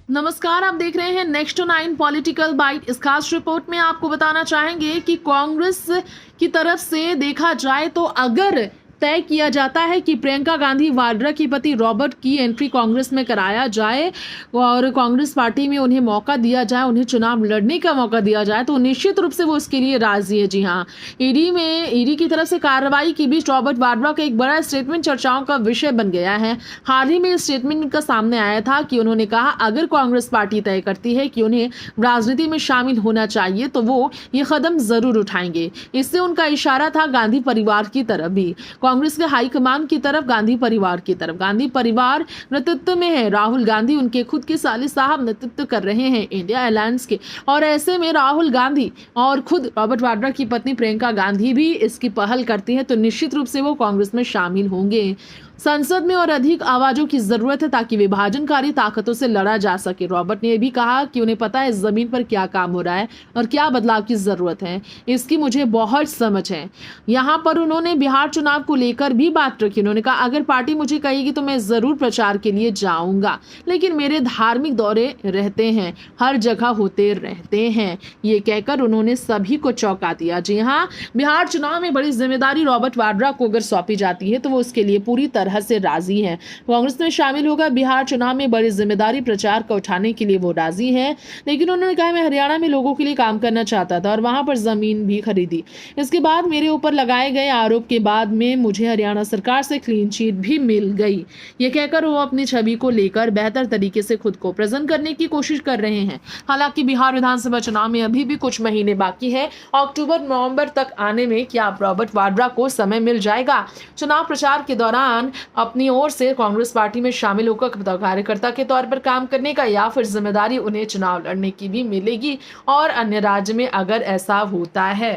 नमस्कार, आप देख रहे हैं नेक्स्ट टू 9 पॉलिटिकल बाइट। इस खास रिपोर्ट में आपको बताना चाहेंगे कि कांग्रेस की तरफ से देखा जाए तो अगर तय किया जाता है कि प्रियंका गांधी वाड्रा के पति रॉबर्ट की एंट्री कांग्रेस में कराया जाए और कांग्रेस पार्टी में उन्हें मौका दिया जाए, उन्हें चुनाव लड़ने का मौका दिया जाए, तो निश्चित रूप से वो इसके लिए राजी है। जी हाँ, ईडी की तरफ से कार्रवाई के बीच रॉबर्ट वाड्रा का एक बड़ा स्टेटमेंट चर्चाओं का विषय बन गया है। हाल ही में इस स्टेटमेंट का सामने आया था कि उन्होंने कहा अगर कांग्रेस पार्टी तय करती है कि उन्हें राजनीति में शामिल होना चाहिए तो वो ये कदम जरूर उठाएंगे। इससे उनका इशारा था गांधी परिवार की तरफ भी, कांग्रेस के हाईकमान की तरफ, गांधी परिवार की तरफ। गांधी परिवार नेतृत्व में है, राहुल गांधी उनके खुद के साले साहब नेतृत्व कर रहे हैं इंडिया अलायंस के, और ऐसे में राहुल गांधी और खुद रॉबर्ट वाड्रा की पत्नी प्रियंका गांधी भी इसकी पहल करती है, तो निश्चित रूप से वो कांग्रेस में शामिल होंगे। संसद में और अधिक आवाजों की जरूरत है ताकि विभाजनकारी ताकतों से लड़ा जा सके। रॉबर्ट ने यह भी कहा कि उन्हें पता है इस जमीन पर क्या काम हो रहा है और क्या बदलाव की जरूरत है, इसकी मुझे बहुत समझ है। यहाँ पर उन्होंने बिहार चुनाव को लेकर भी बात रखी। उन्होंने कहा अगर पार्टी मुझे कहेगी तो मैं जरूर प्रचार के लिए जाऊंगा, लेकिन मेरे धार्मिक दौरे रहते हैं, हर जगह होते रहते हैं। ये कहकर उन्होंने सभी को चौंका दिया। जी हाँ, बिहार चुनाव में बड़ी जिम्मेदारी रॉबर्ट वाड्रा को अगर सौंपी जाती है तो वो उसके लिए पूरी तरह से राजी हैं। कांग्रेस में शामिल होगा, बिहार चुनाव में बड़ी जिम्मेदारी प्रचार का उठाने के लिए वो राजी हैं, लेकिन उन्होंने कहा मैं हरियाणा में लोगों के लिए काम करना चाहता था और वहां पर जमीन भी खरीदी। इसके बाद मेरे ऊपर लगाए गए आरोप के बाद में मुझे हरियाणा सरकार से क्लीन चिट भी मिल गई। ये कहकर वो अपनी छवि को लेकर बेहतर तरीके से खुद को प्रेजेंट करने की कोशिश कर रहे हैं। हालांकि बिहार विधानसभा चुनाव में अभी भी कुछ महीने बाकी है। अक्टूबर नवंबर तक आने में क्या रॉबर्ट वाड्रा को समय मिल जाएगा? चुनाव प्रचार के दौरान अपनी ओर से कांग्रेस पार्टी में शामिल होकर कार्यकर्ता के तौर पर काम करने का, या फिर जिम्मेदारी उन्हें चुनाव लड़ने की भी मिलेगी और अन्य राज्य में अगर ऐसा होता है।